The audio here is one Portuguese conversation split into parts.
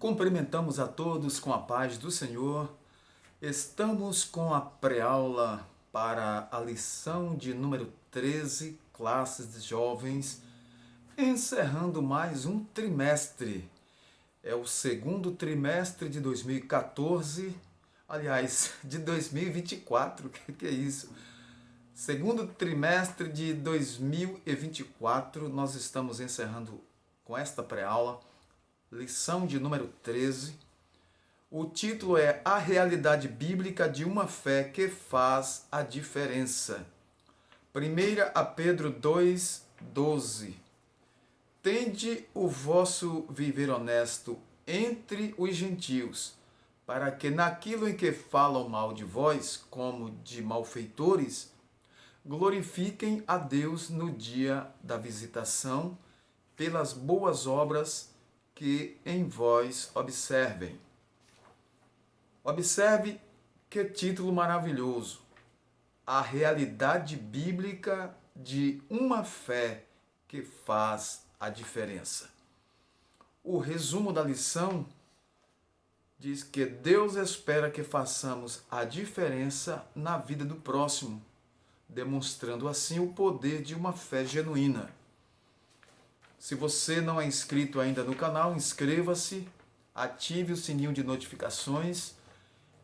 Cumprimentamos a todos com a paz do Senhor. Estamos com a pré-aula para a lição de número 13, classes de jovens, encerrando mais um trimestre. É o segundo trimestre de 2014, aliás, de 2024, que é isso? Segundo trimestre de 2024, nós estamos encerrando com esta pré-aula, lição de número 13. O título é A Realidade Bíblica de uma Fé que Faz a Diferença. 1 a Pedro 2,12. Tende o vosso viver honesto entre os gentios, para que naquilo em que falam mal de vós, como de malfeitores, glorifiquem a Deus no dia da visitação, pelas boas obras que em vós observem. Observe que título maravilhoso! A realidade bíblica de uma fé que faz a diferença. O resumo da lição diz que Deus espera que façamos a diferença na vida do próximo, demonstrando assim o poder de uma fé genuína. Se você não é inscrito ainda no canal, inscreva-se, ative o sininho de notificações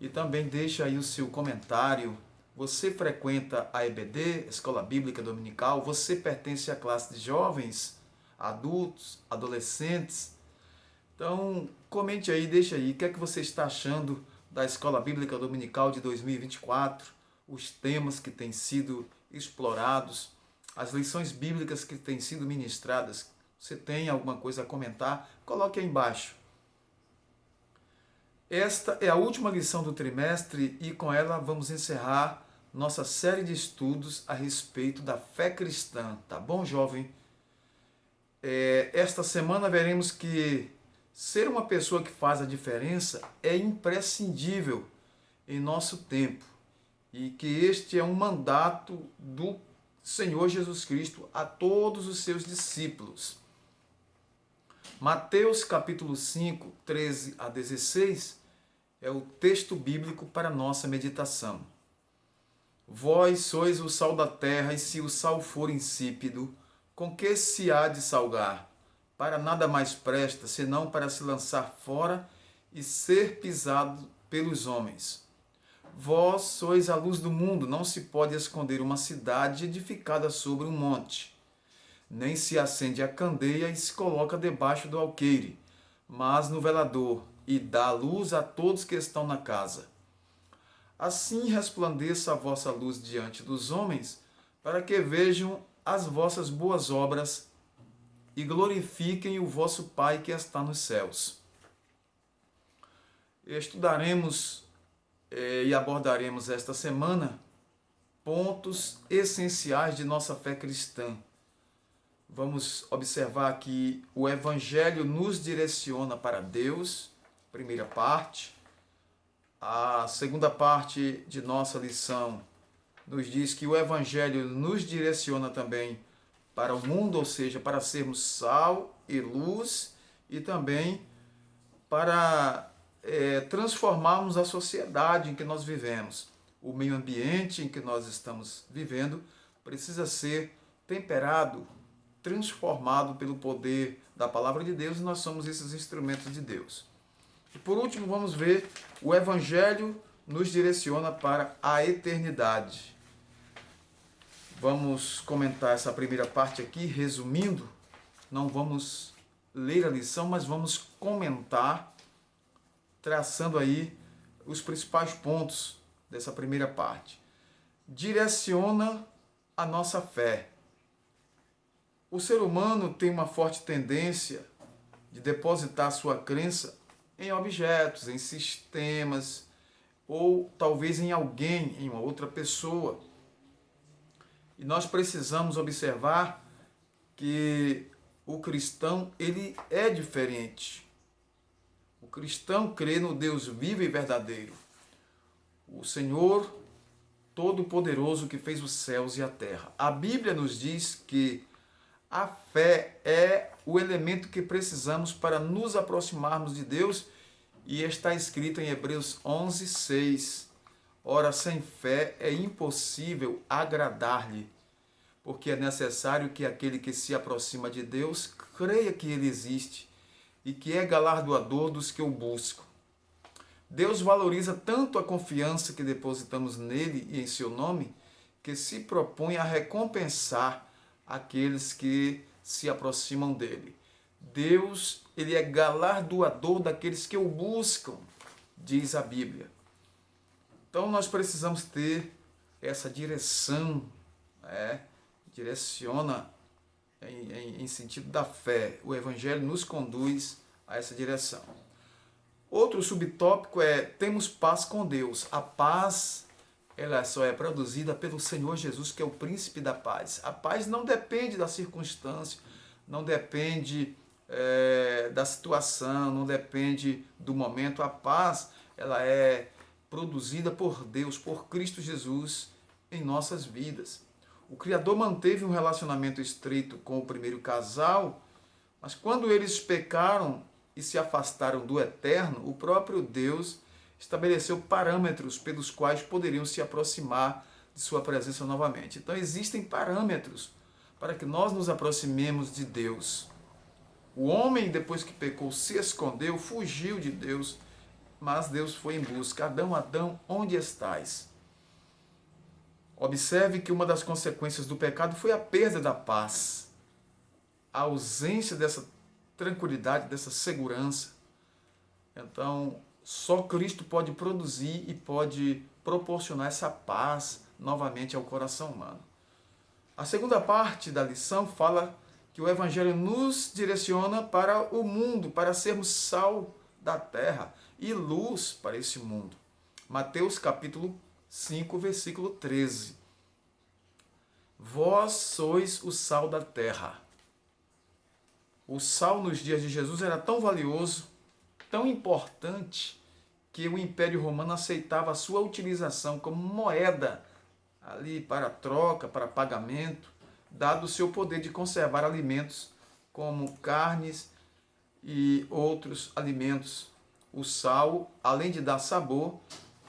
e também deixe aí o seu comentário. Você frequenta a EBD, Escola Bíblica Dominical? Você pertence à classe de jovens, adultos, adolescentes? Então, comente aí, deixe aí, o que é que você está achando da Escola Bíblica Dominical de 2024, os temas que têm sido explorados, as lições bíblicas que têm sido ministradas. Você tem alguma coisa a comentar? Coloque aí embaixo. Esta é a última lição do trimestre e com ela vamos encerrar nossa série de estudos a respeito da fé cristã. Tá bom, jovem? Esta semana veremos que ser uma pessoa que faz a diferença é imprescindível em nosso tempo e que este é um mandato do Senhor Jesus Cristo a todos os seus discípulos. Mateus capítulo 5, 13 a 16 é o texto bíblico para nossa meditação. Vós sois o sal da terra, e se o sal for insípido, com que se há de salgar? Para nada mais presta, senão para se lançar fora e ser pisado pelos homens. Vós sois a luz do mundo, não se pode esconder uma cidade edificada sobre um monte. Nem se acende a candeia e se coloca debaixo do alqueire, mas no velador, e dá luz a todos que estão na casa. Assim resplandeça a vossa luz diante dos homens, para que vejam as vossas boas obras e glorifiquem o vosso Pai que está nos céus. Estudaremos e abordaremos esta semana pontos essenciais de nossa fé cristã. Vamos observar que o Evangelho nos direciona para Deus, primeira parte. A segunda parte de nossa lição nos diz que o Evangelho nos direciona também para o mundo, ou seja, para sermos sal e luz e também para transformarmos a sociedade em que nós vivemos. O meio ambiente em que nós estamos vivendo precisa ser temperado, transformado pelo poder da palavra de Deus, e nós somos esses instrumentos de Deus. E por último, vamos ver o Evangelho nos direciona para a eternidade. Vamos comentar essa primeira parte aqui, resumindo. Não vamos ler a lição, mas vamos comentar, traçando aí os principais pontos dessa primeira parte. Direciona a nossa fé. O ser humano tem uma forte tendência de depositar sua crença em objetos, em sistemas, ou talvez em alguém, em uma outra pessoa. E nós precisamos observar que o cristão, ele é diferente. O cristão crê no Deus vivo e verdadeiro. O Senhor Todo-Poderoso que fez os céus e a terra. A Bíblia nos diz que a fé é o elemento que precisamos para nos aproximarmos de Deus, e está escrito em Hebreus 11:6. Ora, sem fé é impossível agradar-lhe, porque é necessário que aquele que se aproxima de Deus creia que ele existe e que é galardoador dos que o buscam. Deus valoriza tanto a confiança que depositamos nele e em seu nome, que se propõe a recompensar aqueles que se aproximam dele. Deus, ele é galardoador daqueles que o buscam, diz a Bíblia. Então nós precisamos ter essa direção, direciona em sentido da fé. O Evangelho nos conduz a essa direção. Outro subtópico é: temos paz com Deus. A paz, ela só é produzida pelo Senhor Jesus, que é o príncipe da paz. A paz não depende da circunstância, não depende da situação, não depende do momento. A paz, ela é produzida por Deus, por Cristo Jesus em nossas vidas. O Criador manteve um relacionamento estreito com o primeiro casal, mas quando eles pecaram e se afastaram do eterno, o próprio Deus estabeleceu parâmetros pelos quais poderiam se aproximar de sua presença novamente. Então existem parâmetros para que nós nos aproximemos de Deus. O homem, depois que pecou, se escondeu, fugiu de Deus, mas Deus foi em busca. Adão, Adão, onde estás? Observe que uma das consequências do pecado foi a perda da paz, a ausência dessa tranquilidade, dessa segurança. Então, só Cristo pode produzir e pode proporcionar essa paz novamente ao coração humano. A segunda parte da lição fala que o Evangelho nos direciona para o mundo, para sermos sal da terra e luz para esse mundo. Mateus capítulo 5, versículo 13. Vós sois o sal da terra. O sal nos dias de Jesus era tão valioso, tão importante, que o Império Romano aceitava a sua utilização como moeda ali para troca, para pagamento, dado o seu poder de conservar alimentos como carnes e outros alimentos. O sal, além de dar sabor,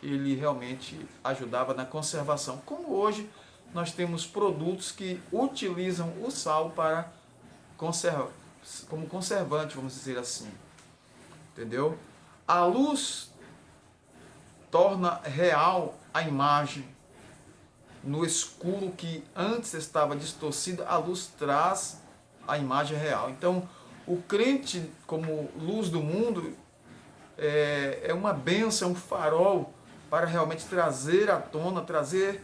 ele realmente ajudava na conservação. Como hoje nós temos produtos que utilizam o sal para como conservante, vamos dizer assim. Entendeu? A luz torna real a imagem. No escuro que antes estava distorcido, a luz traz a imagem real. Então, o crente, como luz do mundo, é uma bênção, é um farol para realmente trazer à tona, trazer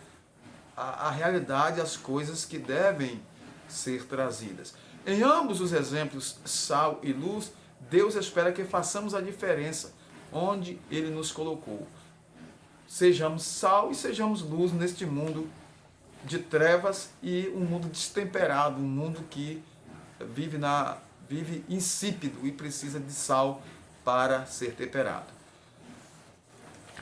a realidade, as coisas que devem ser trazidas. Em ambos os exemplos, sal e luz, Deus espera que façamos a diferença onde Ele nos colocou. Sejamos sal e sejamos luz neste mundo de trevas e um mundo destemperado, um mundo que vive insípido e precisa de sal para ser temperado.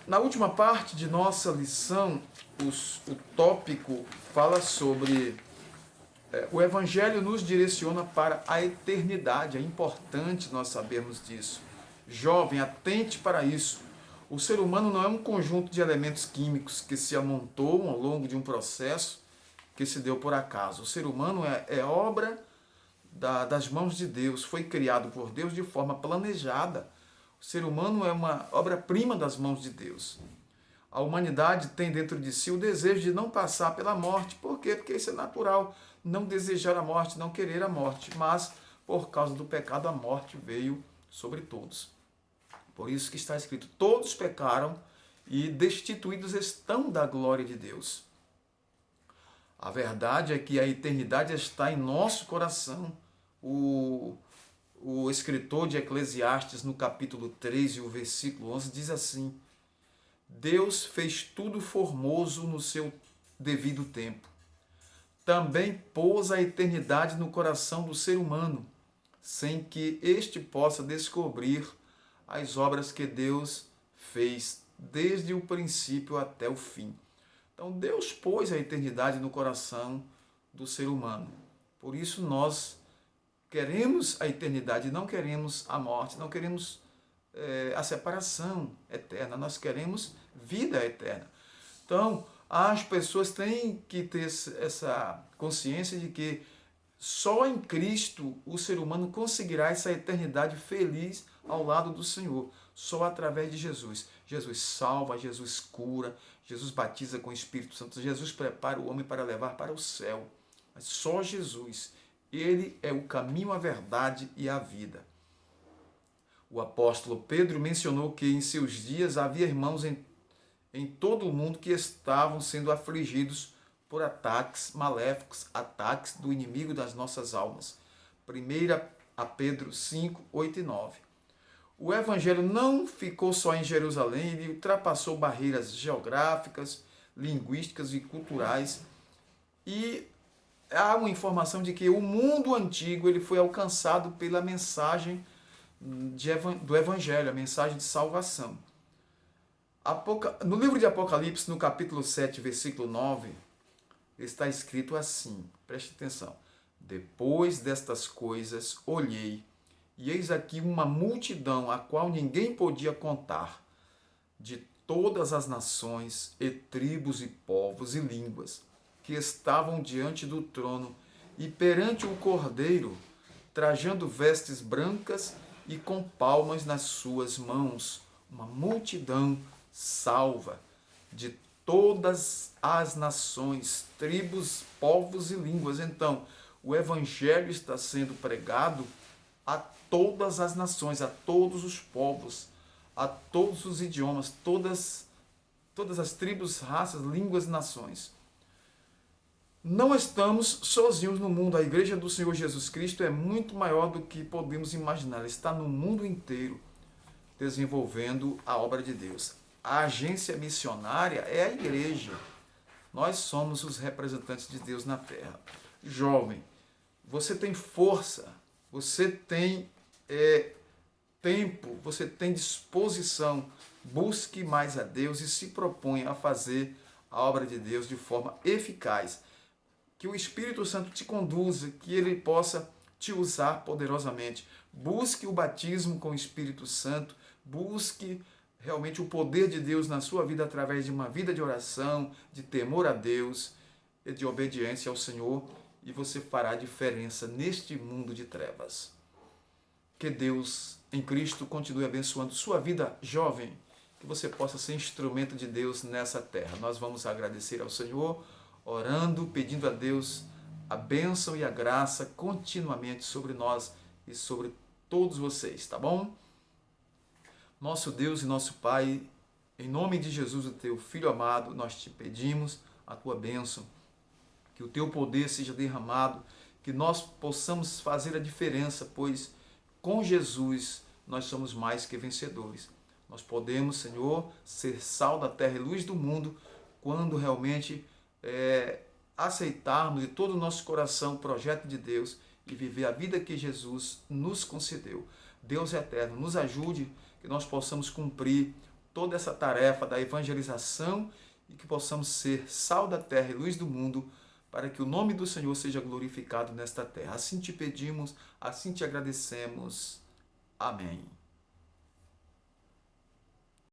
Na última parte de nossa lição, o tópico fala sobre o Evangelho nos direciona para a eternidade. É importante nós sabermos disso. Jovem, atente para isso. O ser humano não é um conjunto de elementos químicos que se amontoam ao longo de um processo que se deu por acaso. O ser humano é obra das mãos de Deus, foi criado por Deus de forma planejada. O ser humano é uma obra-prima das mãos de Deus. A humanidade tem dentro de si o desejo de não passar pela morte. Por quê? Porque isso é natural. Não desejar a morte, não querer a morte. Mas, por causa do pecado, a morte veio sobre todos. Por isso que está escrito: todos pecaram e destituídos estão da glória de Deus. A verdade é que a eternidade está em nosso coração. O escritor de Eclesiastes, no capítulo 3 e o versículo 11, diz assim: Deus fez tudo formoso no seu devido tempo. Também pôs a eternidade no coração do ser humano, sem que este possa descobrir as obras que Deus fez desde o princípio até o fim. Então Deus pôs a eternidade no coração do ser humano. Por isso nós queremos a eternidade, não queremos a morte, não queremos a separação eterna, nós queremos vida eterna. Então, as pessoas têm que ter essa consciência de que só em Cristo o ser humano conseguirá essa eternidade feliz ao lado do Senhor. Só através de Jesus. Jesus salva, Jesus cura, Jesus batiza com o Espírito Santo, Jesus prepara o homem para levar para o céu. Mas só Jesus, ele é o caminho, a verdade e a vida. O apóstolo Pedro mencionou que em seus dias havia irmãos em todo o mundo que estavam sendo afligidos por ataques maléficos, ataques do inimigo das nossas almas. 1 a Pedro 5, 8 e 9. O evangelho não ficou só em Jerusalém, ele ultrapassou barreiras geográficas, linguísticas e culturais. E há uma informação de que o mundo antigo ele foi alcançado pela mensagem do evangelho, a mensagem de salvação. No livro de Apocalipse, no capítulo 7, versículo 9, está escrito assim, preste atenção. Depois destas coisas, olhei, e eis aqui uma multidão, a qual ninguém podia contar, de todas as nações, e tribos, e povos, e línguas, que estavam diante do trono, e perante o Cordeiro, trajando vestes brancas, e com palmas nas suas mãos. Uma multidão salva, de todas as nações, tribos, povos e línguas. Então, o evangelho está sendo pregado a todas as nações, a todos os povos, a todos os idiomas, todas as tribos, raças, línguas e nações. Não estamos sozinhos no mundo. A igreja do Senhor Jesus Cristo é muito maior do que podemos imaginar. Ela está no mundo inteiro desenvolvendo a obra de Deus. A agência missionária é a igreja. Nós somos os representantes de Deus na terra. Jovem, você tem força, você tem tempo, você tem disposição. Busque mais a Deus e se proponha a fazer a obra de Deus de forma eficaz. Que o Espírito Santo te conduza, que ele possa te usar poderosamente. Busque o batismo com o Espírito Santo, busque realmente o poder de Deus na sua vida através de uma vida de oração, de temor a Deus e de obediência ao Senhor, e você fará diferença neste mundo de trevas. Que Deus em Cristo continue abençoando sua vida, jovem, que você possa ser instrumento de Deus nessa terra. Nós vamos agradecer ao Senhor, orando, pedindo a Deus a bênção e a graça continuamente sobre nós e sobre todos vocês, tá bom? Nosso Deus e nosso Pai, em nome de Jesus, o teu Filho amado, nós te pedimos a tua bênção, que o teu poder seja derramado, que nós possamos fazer a diferença, pois com Jesus nós somos mais que vencedores. Nós podemos, Senhor, ser sal da terra e luz do mundo quando realmente aceitarmos de todo o nosso coração o projeto de Deus e viver a vida que Jesus nos concedeu. Deus eterno, nos ajude que nós possamos cumprir toda essa tarefa da evangelização e que possamos ser sal da terra e luz do mundo para que o nome do Senhor seja glorificado nesta terra. Assim te pedimos, assim te agradecemos. Amém.